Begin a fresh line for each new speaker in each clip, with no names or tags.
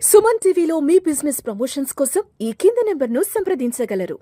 సుమన్ టీవీలో మీ business promotions కోసం ఈ కింది నెంబర్ను సంప్రదించగలరు.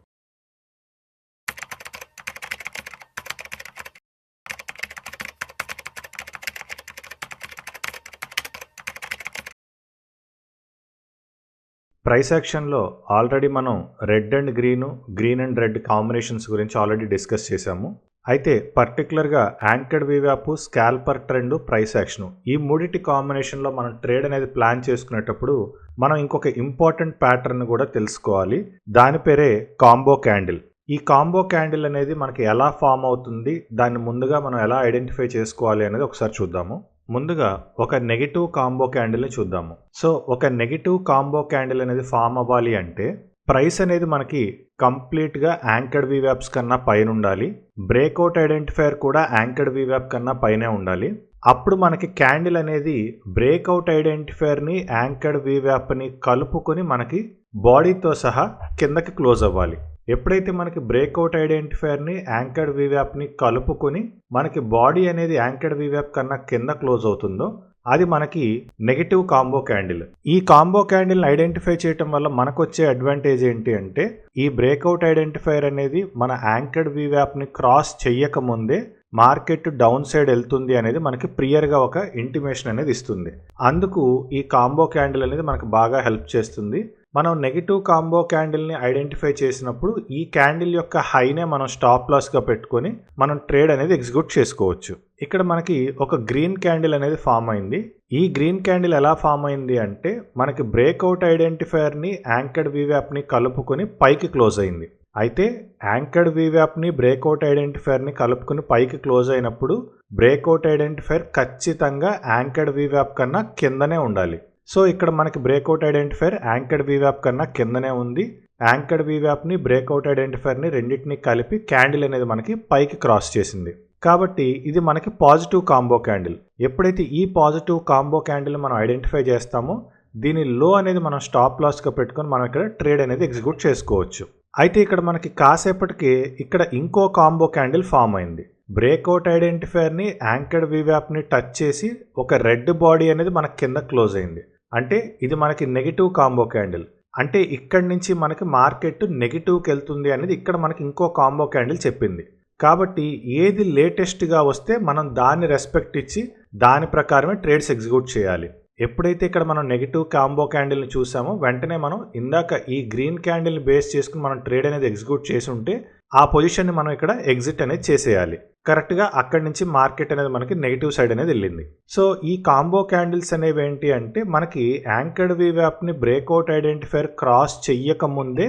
ప్రైస్ యాక్షన్లో ఆల్రెడీ మనం red and green and red combinations గురించి ఆల్రెడీ డిస్కస్ చేశాము. అయితే పర్టికులర్గా యాంకర్డ్ వీవ్యాప్, స్కాల్పర్ ట్రెండ్, ప్రైస్ యాక్షన్ ఈ మూడిటి కాంబినేషన్లో మనం ట్రేడ్ అనేది ప్లాన్ చేసుకునేటప్పుడు మనం ఇంకొక ఇంపార్టెంట్ ప్యాటర్న్ కూడా తెలుసుకోవాలి. దాని పేరే కాంబో క్యాండిల్. ఈ కాంబో క్యాండిల్ అనేది మనకి ఎలా ఫామ్ అవుతుంది, దాన్ని ముందుగా మనం ఎలా ఐడెంటిఫై చేసుకోవాలి అనేది ఒకసారి చూద్దాము. ముందుగా ఒక నెగిటివ్ కాంబో క్యాండిల్ని చూద్దాము. సో ఒక నెగిటివ్ కాంబో క్యాండిల్ అనేది ఫామ్ అవ్వాలి అంటే ప్రైస్ అనేది మనకి కంప్లీట్గా యాంకర్డ్ వీవ్యాప్స్ కన్నా పైన ఉండాలి. బ్రేక్అవుట్ ఐడెంటిఫైర్ కూడా యాంకర్డ్ వీవ్యాప్ కన్నా పైనే ఉండాలి. అప్పుడు మనకి క్యాండిల్ అనేది బ్రేక్అవుట్ ఐడెంటిఫైర్ని యాంకర్డ్ వీవ్యాప్ని కలుపుకొని మనకి బాడీతో సహా కిందకి క్లోజ్ అవ్వాలి. ఎప్పుడైతే మనకి బ్రేక్అవుట్ ఐడెంటిఫైర్ని యాంకర్డ్ వీవ్యాప్ని కలుపుకొని మనకి బాడీ అనేది యాంకర్డ్ వీవ్యాప్ కన్నా కింద క్లోజ్ అవుతుందో అది మనకి నెగిటివ్ కాంబో క్యాండిల్. ఈ కాంబో క్యాండిల్ని ఐడెంటిఫై చేయటం వల్ల మనకు వచ్చే అడ్వాంటేజ్ ఏంటి అంటే ఈ బ్రేక్అవుట్ ఐడెంటిఫైర్ అనేది మన యాంకర్డ్ వీవ్యాప్ని క్రాస్ చెయ్యకముందే మార్కెట్ డౌన్ సైడ్ వెళ్తుంది అనేది మనకి ప్రియర్గా ఒక ఇంటిమేషన్ అనేది ఇస్తుంది. అందుకు ఈ కాంబో క్యాండిల్ అనేది మనకు బాగా హెల్ప్ చేస్తుంది. మనం నెగిటివ్ కాంబో క్యాండిల్ని ఐడెంటిఫై చేసినప్పుడు ఈ క్యాండిల్ యొక్క హైనే మనం స్టాప్ లాస్గా పెట్టుకొని మనం ట్రేడ్ అనేది ఎగ్జిక్యూట్ చేసుకోవచ్చు. ఇక్కడ మనకి ఒక గ్రీన్ క్యాండిల్ అనేది ఫామ్ అయింది. ఈ గ్రీన్ క్యాండిల్ ఎలా ఫామ్ అయింది అంటే మనకి బ్రేక్అవుట్ ఐడెంటిఫైర్ని యాంకర్డ్ వీవ్యాప్ని కలుపుకొని పైకి క్లోజ్ అయింది. అయితే యాంకర్డ్ వీవ్యాప్ని బ్రేక్అవుట్ ఐడెంటిఫైర్ని కలుపుకొని పైకి క్లోజ్ అయినప్పుడు బ్రేక్అవుట్ ఐడెంటిఫైర్ ఖచ్చితంగా యాంకర్డ్ వీవ్యాప్ కన్నా కిందనే ఉండాలి. సో ఇక్కడ మనకి బ్రేక్అవుట్ ఐడెంటిఫైర్ యాంకర్డ్ వీవ్యాప్ కన్నా కిందనే ఉంది. యాంకర్డ్ వీవ్యాప్ని బ్రేక్అవుట్ ఐడెంటిఫైర్ని రెండింటిని కలిపి క్యాండిల్ అనేది మనకి పైకి క్రాస్ చేసింది. కాబట్టి ఇది మనకి పాజిటివ్ కాంబో క్యాండిల్. ఎప్పుడైతే ఈ పాజిటివ్ కాంబో క్యాండిల్ మనం ఐడెంటిఫై చేస్తామో దీని లో అనేది మనం స్టాప్ లాస్గా పెట్టుకొని మనం ఇక్కడ ట్రేడ్ అనేది ఎగ్జిక్యూట్ చేసుకోవచ్చు. అయితే ఇక్కడ మనకి కాసేపటికి ఇక్కడ ఇంకో కాంబో క్యాండిల్ ఫామ్ అయింది. బ్రేక్అవుట్ ఐడెంటిఫైర్ని యాంకర్డ్ వీవ్యాప్ని టచ్ చేసి ఒక రెడ్ బాడీ అనేది మనకి కింద క్లోజ్ అయింది. అంటే ఇది మనకి నెగిటివ్ కాంబో క్యాండిల్. అంటే ఇక్కడి నుంచి మనకి మార్కెట్ నెగిటివ్కి వెళ్తుంది అనేది ఇక్కడ మనకి ఇంకో కాంబో క్యాండిల్ చెప్పింది. కాబట్టి ఏది లేటెస్ట్గా వస్తే మనం దాన్ని రెస్పెక్ట్ ఇచ్చి దాని ప్రకారమే ట్రేడ్స్ ఎగ్జిక్యూట్ చేయాలి. ఎప్పుడైతే ఇక్కడ మనం నెగిటివ్ కాంబో క్యాండిల్ని చూసామో వెంటనే మనం ఇందాక ఈ గ్రీన్ క్యాండిల్ని బేస్ చేసుకుని మనం ట్రేడ్ అనేది ఎగ్జిక్యూట్ చేసి ఉంటే ఆ పొజిషన్ని మనం ఇక్కడ ఎగ్జిట్ అనేది చేసేయాలి. కరెక్ట్గా అక్కడి నుంచి మార్కెట్ అనేది మనకి నెగిటివ్ సైడ్ అనేది వెళ్ళింది. సో ఈ కాంబో క్యాండిల్స్ అనేవి ఏంటి అంటే మనకి యాంకర్డ్ వీవ్యాప్ని బ్రేక్అవుట్ ఐడెంటిఫైర్ క్రాస్ చెయ్యక ముందే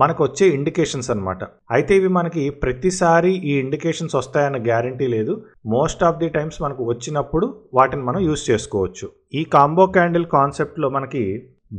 మనకు వచ్చే ఇండికేషన్స్ అనమాట. అయితే ఇవి మనకి ప్రతిసారి ఈ ఇండికేషన్స్ వస్తాయన్న గ్యారంటీ లేదు. మోస్ట్ ఆఫ్ ది టైమ్స్ మనకు వచ్చినప్పుడు వాటిని మనం యూస్ చేసుకోవచ్చు. ఈ కాంబో క్యాండిల్ కాన్సెప్ట్లో మనకి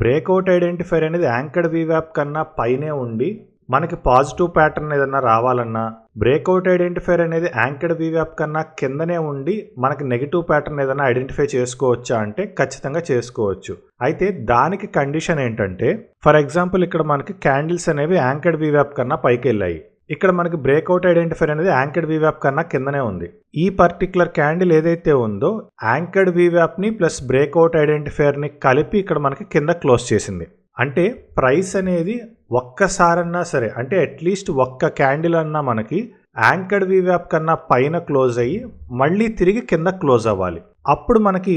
బ్రేక్అవుట్ ఐడెంటిఫైర్ అనేది యాంకర్డ్ వీవ్యాప్ కన్నా పైనే ఉండి మనకి పాజిటివ్ ప్యాటర్న్ ఏదన్నా రావాలన్నా బ్రేక్అవుట్ ఐడెంటిఫైర్ అనేది యాంకర్డ్ వీవ్యాప్ కన్నా కిందనే ఉండి మనకి నెగిటివ్ ప్యాటర్న్ ఏదైనా ఐడెంటిఫై చేసుకోవచ్చా అంటే ఖచ్చితంగా చేసుకోవచ్చు. అయితే దానికి కండిషన్ ఏంటంటే ఫర్ ఎగ్జాంపుల్ ఇక్కడ మనకి క్యాండిల్స్ అనేవి యాంకర్డ్ వీవ్యాప్ కన్నా పైకి వెళ్ళాయి. ఇక్కడ మనకి బ్రేక్అవుట్ ఐడెంటిఫైర్ అనేది యాంకర్డ్ వీవ్యాప్ కన్నా కిందనే ఉంది. ఈ పర్టికులర్ క్యాండిల్ ఏదైతే ఉందో యాంకర్డ్ వీవ్యాప్ని ప్లస్ బ్రేక్అవుట్ ఐడెంటిఫైర్ని కలిపి ఇక్కడ మనకి కింద క్లోజ్ చేసింది. అంటే ప్రైస్ అనేది ఒక్కసారన్నా సరే అంటే అట్లీస్ట్ ఒక్క క్యాండిల్ అన్నా మనకి యాంకర్డ్ వీవ్యాప్ కన్నా పైన క్లోజ్ అయ్యి మళ్ళీ తిరిగి కింద క్లోజ్ అవ్వాలి. అప్పుడు మనకి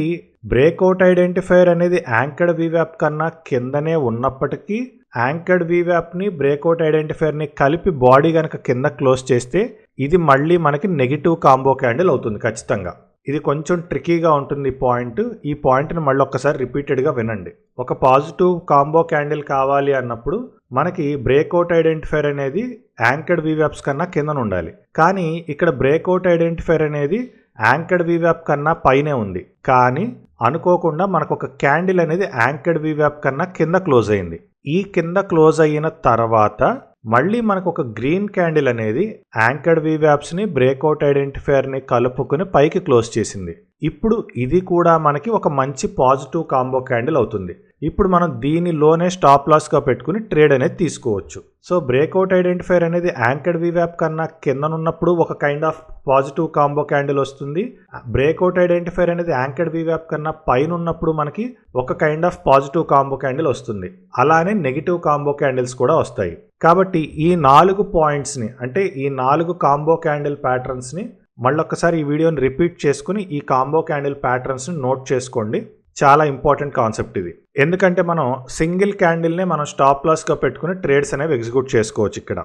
బ్రేక్అవుట్ ఐడెంటిఫైర్ అనేది యాంకర్డ్ వీవ్యాప్ కన్నా కిందనే ఉన్నప్పటికీ యాంకర్డ్ వీవ్యాప్ని బ్రేక్అవుట్ ఐడెంటిఫైర్ని కలిపి బాడీ కనుక కింద క్లోజ్ చేస్తే ఇది మళ్ళీ మనకి నెగిటివ్ కాంబో క్యాండిల్ అవుతుంది ఖచ్చితంగా. ఇది కొంచెం ట్రికీగా ఉంటుంది ఈ పాయింట్ని మళ్ళీ ఒక్కసారి రిపీటెడ్గా వినండి. ఒక పాజిటివ్ కాంబో క్యాండిల్ కావాలి అన్నప్పుడు మనకి బ్రేక్అవుట్ ఐడెంటిఫైర్ అనేది యాంకర్డ్ వీవ్యాప్స్ కన్నా కింద ఉండాలి. కానీ ఇక్కడ బ్రేక్అవుట్ ఐడెంటిఫైర్ అనేది యాంకర్డ్ వీవ్యాప్ కన్నా పైనే ఉంది. కానీ అనుకోకుండా మనకు ఒక క్యాండిల్ అనేది యాంకర్డ్ వీవ్యాప్ కన్నా కింద క్లోజ్ అయింది. ఈ కింద క్లోజ్ అయిన తర్వాత మళ్ళీ మనకు ఒక గ్రీన్ క్యాండిల్ అనేది యాంకర్డ్ వీవ్యాప్స్ని బ్రేక్అవుట్ ఐడెంటిఫైర్ని కలుపుకొని పైకి క్లోజ్ చేసింది. ఇప్పుడు ఇది కూడా మనకి ఒక మంచి పాజిటివ్ కాంబో క్యాండిల్ అవుతుంది. ఇప్పుడు మనం దీనిలోనే స్టాప్ లాస్గా పెట్టుకుని ట్రేడ్ అనేది తీసుకోవచ్చు. సో బ్రేక్అవుట్ ఐడెంటిఫైర్ అనేది యాంకర్డ్ వీవ్యాప్ కన్నా కిందనున్నప్పుడు ఒక kind of positive combo candle వస్తుంది. బ్రేక్అవుట్ ఐడెంటిఫైర్ అనేది యాంకర్డ్ వీవ్యాప్ కన్నా పైన ఉన్నప్పుడు మనకి ఒక kind of positive combo candle వస్తుంది. అలానే నెగిటివ్ కాంబో క్యాండిల్స్ కూడా వస్తాయి. కాబట్టి ఈ 4 పాయింట్స్ని అంటే ఈ 4 కాంబో క్యాండిల్ ప్యాటర్న్స్ని మళ్ళొక్కసారి ఈ వీడియోని రిపీట్ చేసుకుని ఈ కాంబో క్యాండిల్ ప్యాటర్న్స్ని నోట్ చేసుకోండి. చాలా ఇంపార్టెంట్ కాన్సెప్ట్ ఇది. ఎందుకంటే మనం సింగిల్ క్యాండిల్నే మనం స్టాప్ లాస్గా పెట్టుకుని ట్రేడ్స్ అనేవి ఎగ్జిక్యూట్ చేసుకోవచ్చు ఇక్కడ.